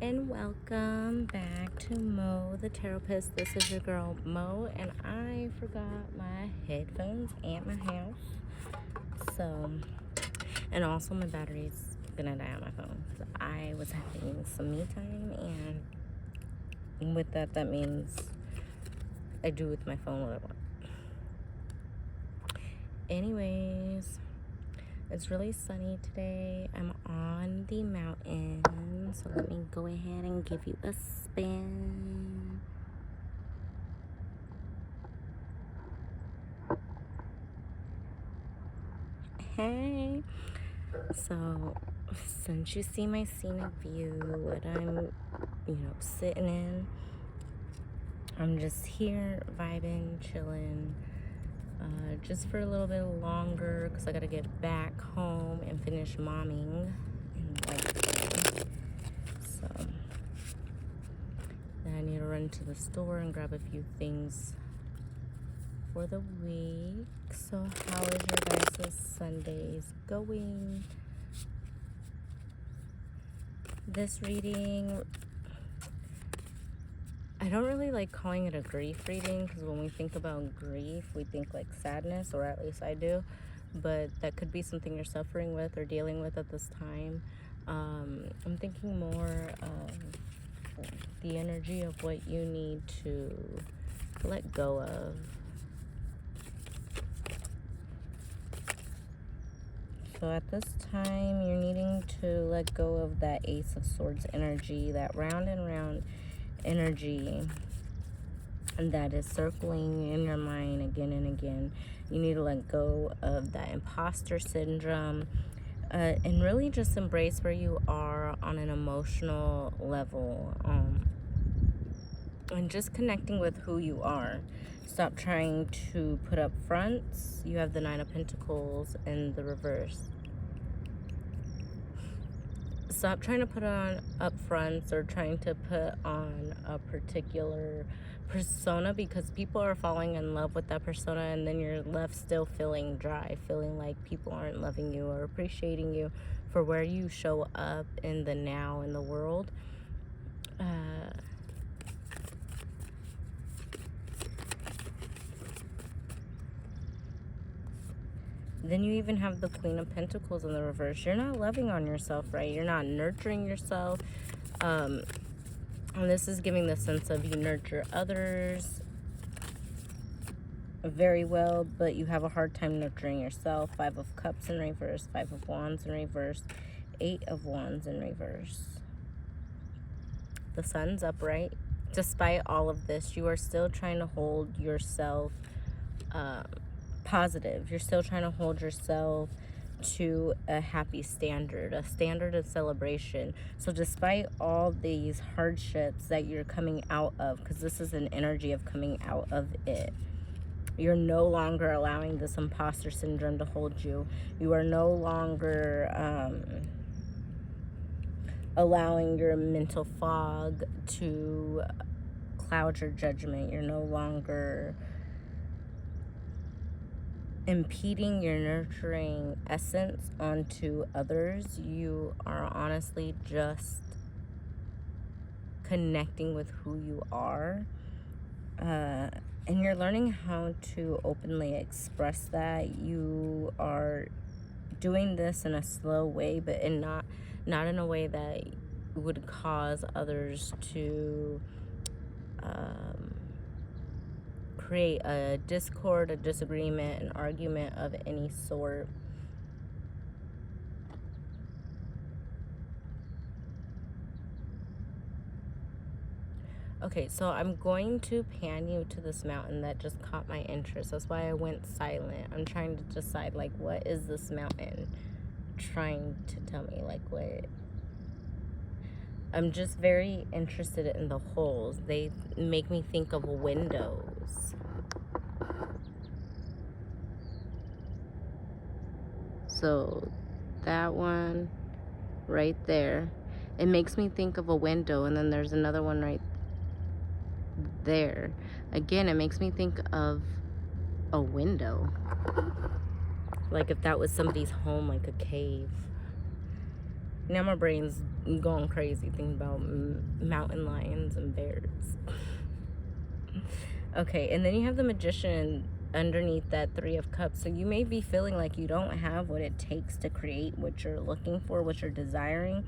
and welcome back to Mo the Taropist. This is your girl Mo, and I forgot my headphones at my house. So, and also my battery's gonna die on my phone because I was having some me time, and with that means I do with my phone what I want. Anyways, it's really sunny today. I'm on the mountain, so let me go ahead and give you a spin. Hey. So, since you see my scenic view, what I'm, sitting in, I'm just here vibing, chilling. Just for a little bit longer because I gotta get back home and finish momming so then I need to run to the store and grab a few things for the week. So how is your guys' Sundays going? This reading, I don't really like calling it a grief reading because when we think about grief, we think like sadness, or at least I do. But that could be something you're suffering with or dealing with at this time. I'm thinking more of the energy of what you need to let go of. So at this time, you're needing to let go of that Ace of Swords energy, that round and round energy and that is circling in your mind again and again. You need to let go of that imposter syndrome and really just embrace where you are on an emotional level, and just connecting with who you are. Stop trying to put up fronts. You have the Nine of Pentacles in the reverse. Stop trying to put on up fronts or trying to put on a particular persona, because people are falling in love with that persona, and then you're left still feeling dry, feeling like people aren't loving you or appreciating you for where you show up in the now in the world. Then you even have the Queen of Pentacles in the reverse. You're not loving on yourself, right? You're not nurturing yourself. And this is giving the sense of you nurture others very well, but you have a hard time nurturing yourself. Five of Cups in reverse, Five of Wands in reverse, Eight of Wands in reverse. The Sun's upright. Despite all of this, you are still trying to hold yourself positive. You're still trying to hold yourself to a happy standard, a standard of celebration. So despite all these hardships that you're coming out of, because this is an energy of coming out of it, you're no longer allowing this imposter syndrome to hold you. You are no longer allowing your mental fog to cloud your judgment. You're no longer impeding your nurturing essence onto others. You are honestly just connecting with who you are, and you're learning how to openly express that. You are doing this in a slow way, but not in a way that would cause others to create a discord, a disagreement, an argument of any sort. Okay, so I'm going to pan you to this mountain that just caught my interest. That's why I went silent. I'm trying to decide, like, what is this mountain trying to tell me? Like, what? I'm just very interested in the holes. They make me think of windows. So that one right there, it makes me think of a window. And then there's another one right there. Again, it makes me think of a window. Like if that was somebody's home, like a cave. Now my brain's going crazy thinking about mountain lions and bears. Okay, and then you have the Magician underneath that Three of Cups. So you may be feeling like you don't have what it takes to create what you're looking for, what you're desiring.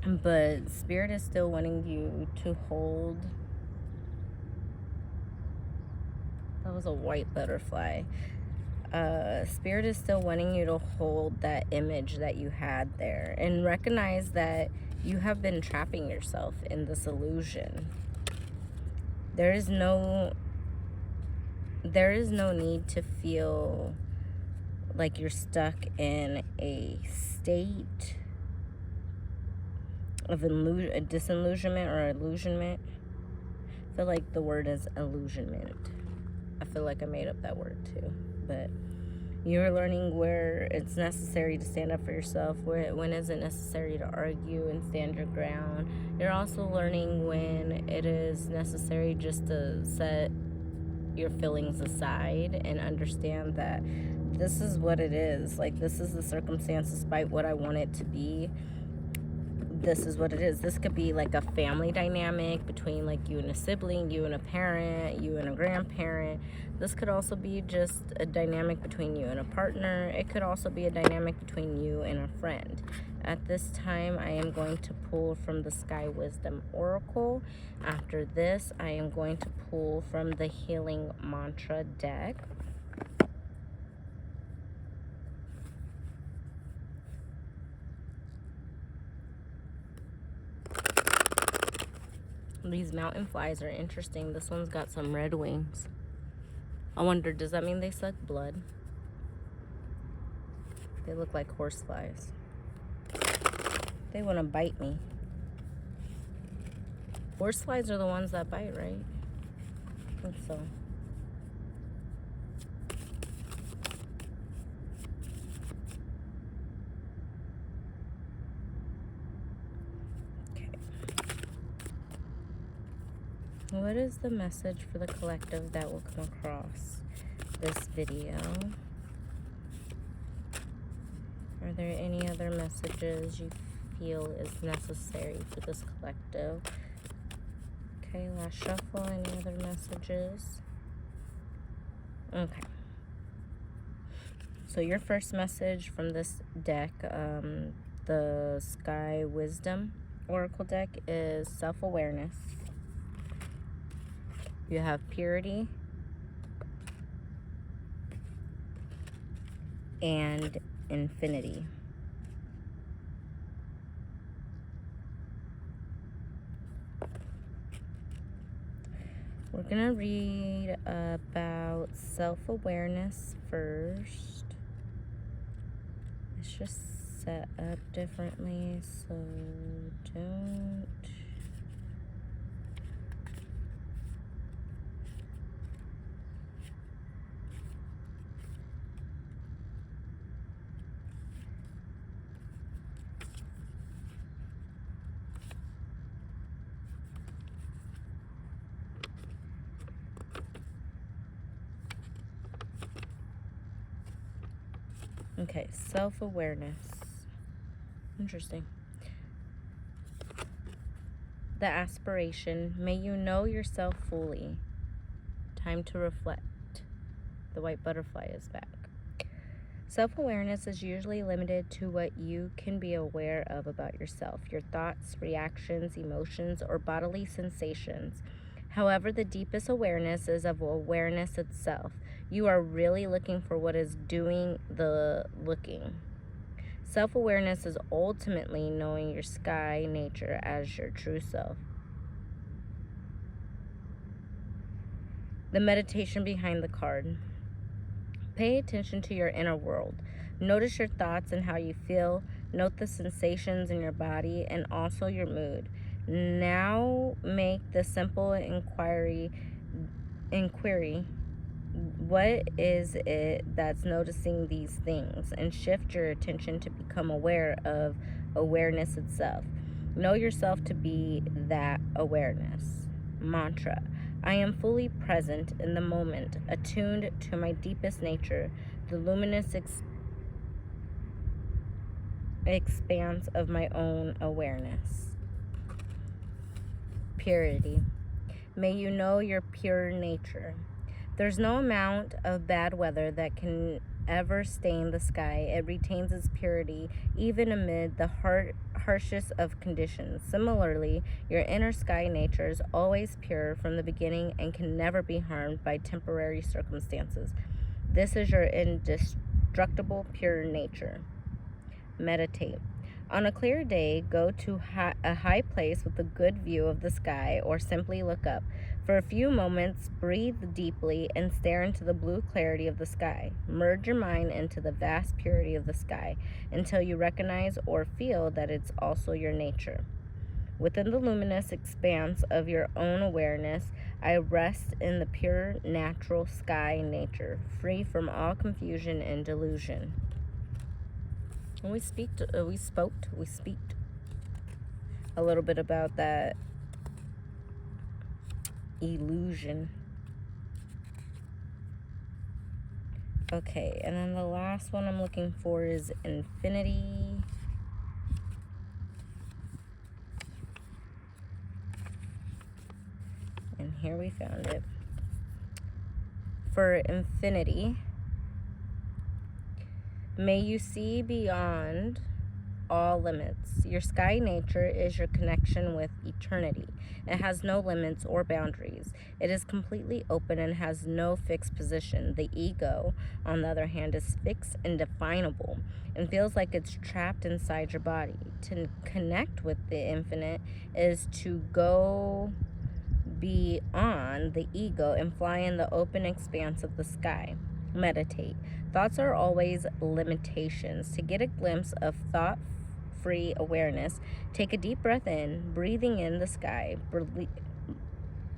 But Spirit is still wanting you to hold. That was a white butterfly. Spirit is still wanting you to hold that image that you had there and recognize that you have been trapping yourself in this illusion. There is no need to feel like you're stuck in a state of disillusionment or illusionment. I feel like the word is illusionment. I feel like I made up that word too. But you're learning where it's necessary to stand up for yourself, when is it necessary to argue and stand your ground. You're also learning when it is necessary just to set your feelings aside and understand that this is what it is. Like, this is the circumstance, despite what I want it to be. This is what it is. This could be like a family dynamic between like you and a sibling, you and a parent, you and a grandparent. This could also be just a dynamic between you and a partner. It could also be a dynamic between you and a friend. At this time, I am going to pull from the Sky Wisdom Oracle. After this, I am going to pull from the Healing Mantra deck. These mountain flies are interesting. This one's got some red wings. I wonder, does that mean they suck blood? They look like horse flies. They want to bite me. Horse flies are the ones that bite, right? I think so. What is the message for the collective that will come across this video? Are there any other messages you feel is necessary for this collective? Okay, last shuffle. Any other messages? Okay. So your first message from this deck, the Sky Wisdom Oracle deck, is self-awareness. You have purity and infinity. We're gonna read about self-awareness first. It's just set up differently, so don't. Okay, self-awareness. Interesting. The aspiration, may you know yourself fully. Time to reflect. The white butterfly is back. Self-awareness is usually limited to what you can be aware of about yourself, your thoughts, reactions, emotions, or bodily sensations. However, the deepest awareness is of awareness itself. You are really looking for what is doing the looking. Self-awareness is ultimately knowing your sky nature as your true self. The meditation behind the card. Pay attention to your inner world. Notice your thoughts and how you feel. Note the sensations in your body and also your mood. Now make the simple inquiry. What is it that's noticing these things? And shift your attention to become aware of awareness itself. Know yourself to be that awareness. Mantra. I am fully present in the moment, attuned to my deepest nature, the luminous expanse of my own awareness. Purity. May you know your pure nature. There's no amount of bad weather that can ever stain the sky. It retains its purity even amid the harshest of conditions. Similarly, your inner sky nature is always pure from the beginning and can never be harmed by temporary circumstances. This is your indestructible pure nature. Meditate. On a clear day, go to a high place with a good view of the sky, or simply look up. For a few moments, breathe deeply and stare into the blue clarity of the sky. Merge your mind into the vast purity of the sky until you recognize or feel that it's also your nature. Within the luminous expanse of your own awareness, I rest in the pure natural sky nature, free from all confusion and delusion. And we speak a little bit about that illusion. Okay, and then the last one I'm looking for is infinity. And here we found it. For infinity, may you see beyond all limits. Your sky nature is your connection with eternity. It has no limits or boundaries. It is completely open and has no fixed position. The ego, on the other hand, is fixed and definable and feels like it's trapped inside your body. To connect with the infinite is to go beyond the ego and fly in the open expanse of the sky. Meditate. Thoughts are always limitations. To get a glimpse of thought-free awareness, take a deep breath in, breathing in the sky.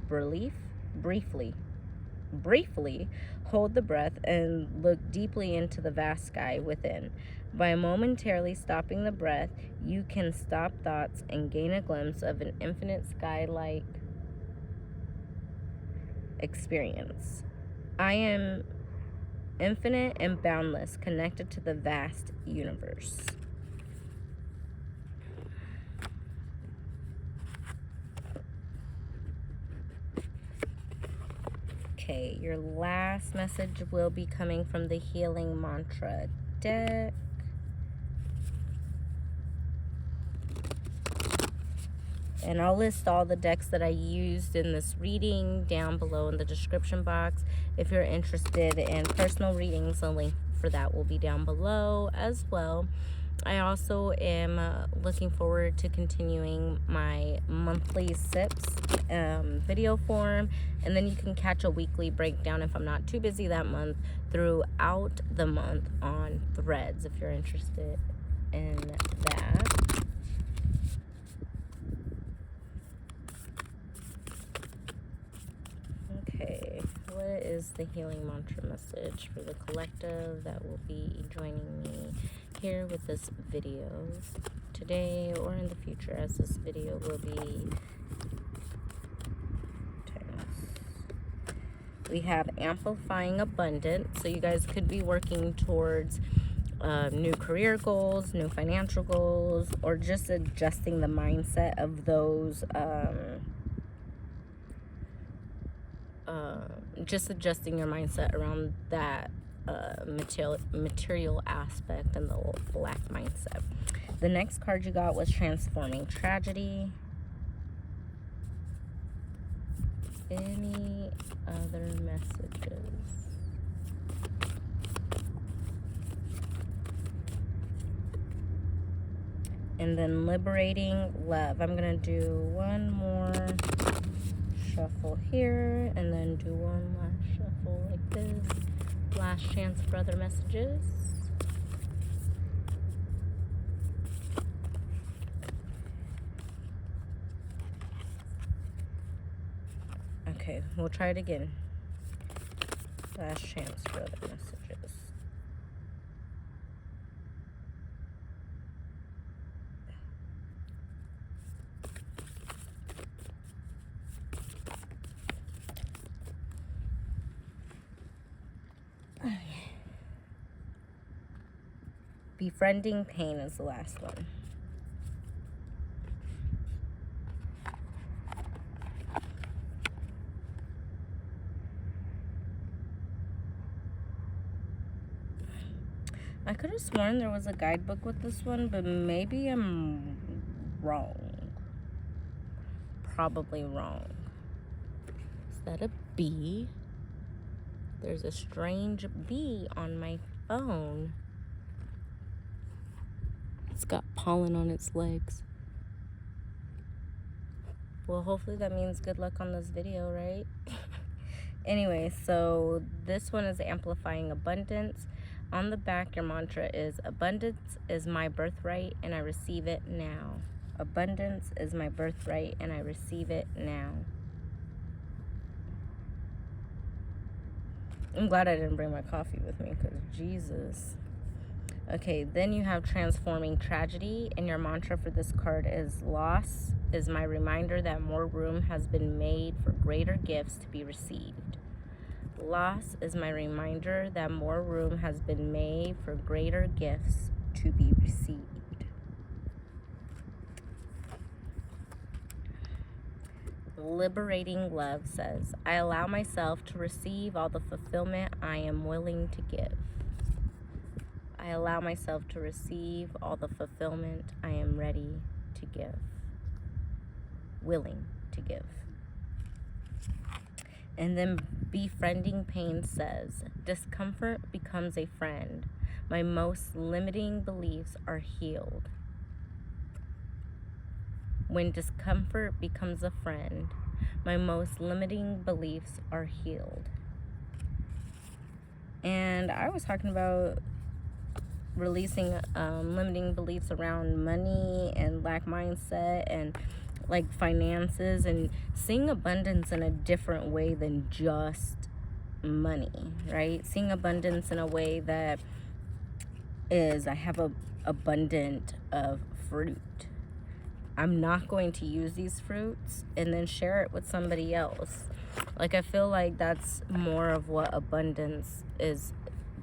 Briefly hold the breath and look deeply into the vast sky within. By momentarily stopping the breath, you can stop thoughts and gain a glimpse of an infinite sky-like experience. I am infinite and boundless, connected to the vast universe. Okay, your last message will be coming from the Healing Mantra deck. And I'll list all the decks that I used in this reading down below in the description box. If you're interested in personal readings, the link for that will be down below as well. I also am looking forward to continuing my monthly sips video form, and then you can catch a weekly breakdown if I'm not too busy that month throughout the month on Threads if you're interested in that. Okay, what is the healing mantra message for the collective that will be joining me here with this video today or in the future, as this video will be we have amplifying abundance. So you guys could be working towards new career goals, new financial goals, or just adjusting the mindset of those just adjusting your mindset around that material aspect and the lack mindset. The next card you got was transforming tragedy. Any other messages? And then liberating love. I'm gonna do one more shuffle here and then do one last shuffle like this. Last chance for other messages. Okay, we'll try it again. Last chance for other messages. Befriending pain is the last one. I could have sworn there was a guidebook with this one, but maybe I'm wrong. Probably wrong. Is that a bee? There's a strange bee on my phone. It's got pollen on its legs. Well, hopefully that means good luck on this video, right? Anyway, so this one is amplifying abundance. On the back, your mantra is, abundance is my birthright and I receive it now. Abundance is my birthright and I receive it now. I'm glad I didn't bring my coffee with me, because Jesus. Okay, then you have transforming tragedy, and your mantra for this card is, loss is my reminder that more room has been made for greater gifts to be received. Loss is my reminder that more room has been made for greater gifts to be received. Liberating love says, I allow myself to receive all the fulfillment I am willing to give. I allow myself to receive all the fulfillment I am ready to give. Willing to give. And then befriending pain says, discomfort becomes a friend. My most limiting beliefs are healed. When discomfort becomes a friend, my most limiting beliefs are healed. And I was talking about releasing limiting beliefs around money and lack mindset and like finances, and seeing abundance in a different way than just money, right? Seeing abundance in a way that is, I have a abundant of fruit. I'm not going to use these fruits and then share it with somebody else. Like, I feel like that's more of what abundance is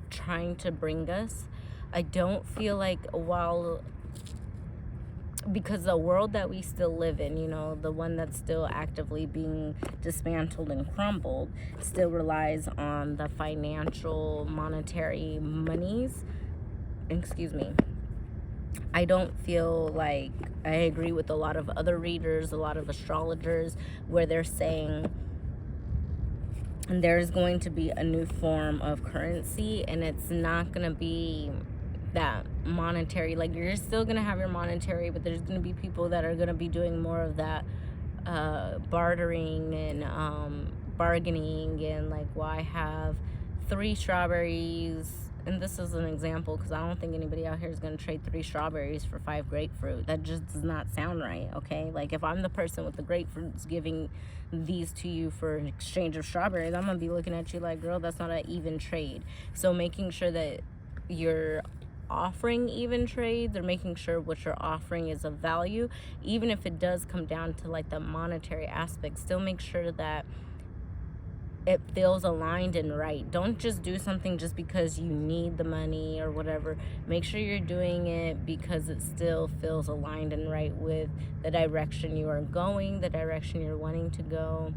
trying to bring us. I don't feel like, because the world that we still live in, you know, the one that's still actively being dismantled and crumbled, still relies on the financial, monetary monies. Excuse me. I don't feel like I agree with a lot of other readers, a lot of astrologers, where they're saying there's going to be a new form of currency, and it's not going to be that monetary. Like, you're still going to have your monetary, but there's going to be people that are going to be doing more of that bartering and bargaining, and like, well, I have 3 strawberries. And this is an example, because I don't think anybody out here is going to trade 3 strawberries for 5 grapefruit. That just does not sound right, okay? Like, if I'm the person with the grapefruits giving these to you for an exchange of strawberries, I'm going to be looking at you like, girl, that's not an even trade. So making sure that you're offering even trades, or making sure what you're offering is of value, even if it does come down to like the monetary aspect, still make sure that it feels aligned and right. Don't just do something just because you need the money or whatever. Make sure you're doing it because it still feels aligned and right with the direction you are going, the direction you're wanting to go,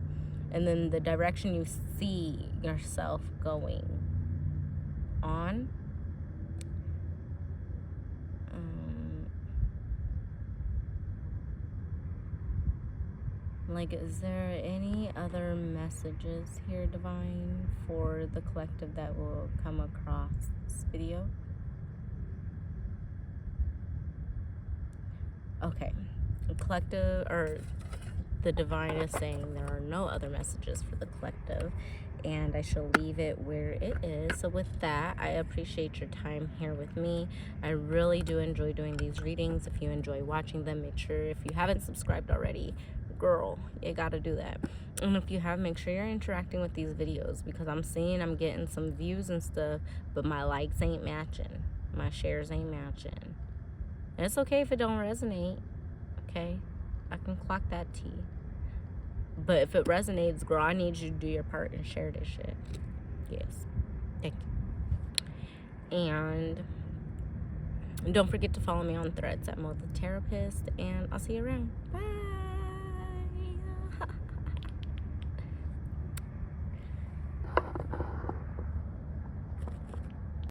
and then the direction you see yourself going on. Like, is there any other messages here, Divine, for the collective that will come across this video? Okay. The collective, or the Divine is saying there are no other messages for the collective, and I shall leave it where it is. So with that, I appreciate your time here with me. I really do enjoy doing these readings. If you enjoy watching them, make sure, if you haven't subscribed already, girl, you gotta do that. And if you have, make sure you're interacting with these videos, because I'm seeing I'm getting some views and stuff, but my likes ain't matching, my shares ain't matching. And it's okay if it don't resonate, okay? I can clock that T. But if it resonates, girl, I need you to do your part and share this shit. Yes. Thank you. And And don't forget to follow me on Threads at Mo the Taropist, and I'll see you around. Bye.